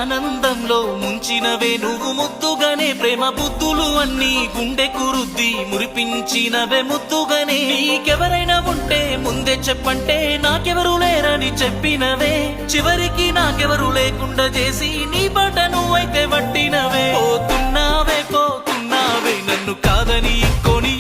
ఆనందంలో ముంచినవే నువ్వు ముద్దుగానే ప్రేమ బుద్ధులు అన్నీ గుండె కురుద్ది మురిపించినవే ముద్దుగానే నీకెవరైనా ఉంటే ముందే చెప్పంటే నాకెవరు లేరని చెప్పినవే చివరికి నాకెవరు లేకుండా చేసి నీ బాట నువ్వైతే పట్టినవే పోతున్నావే నన్ను కాదని కొని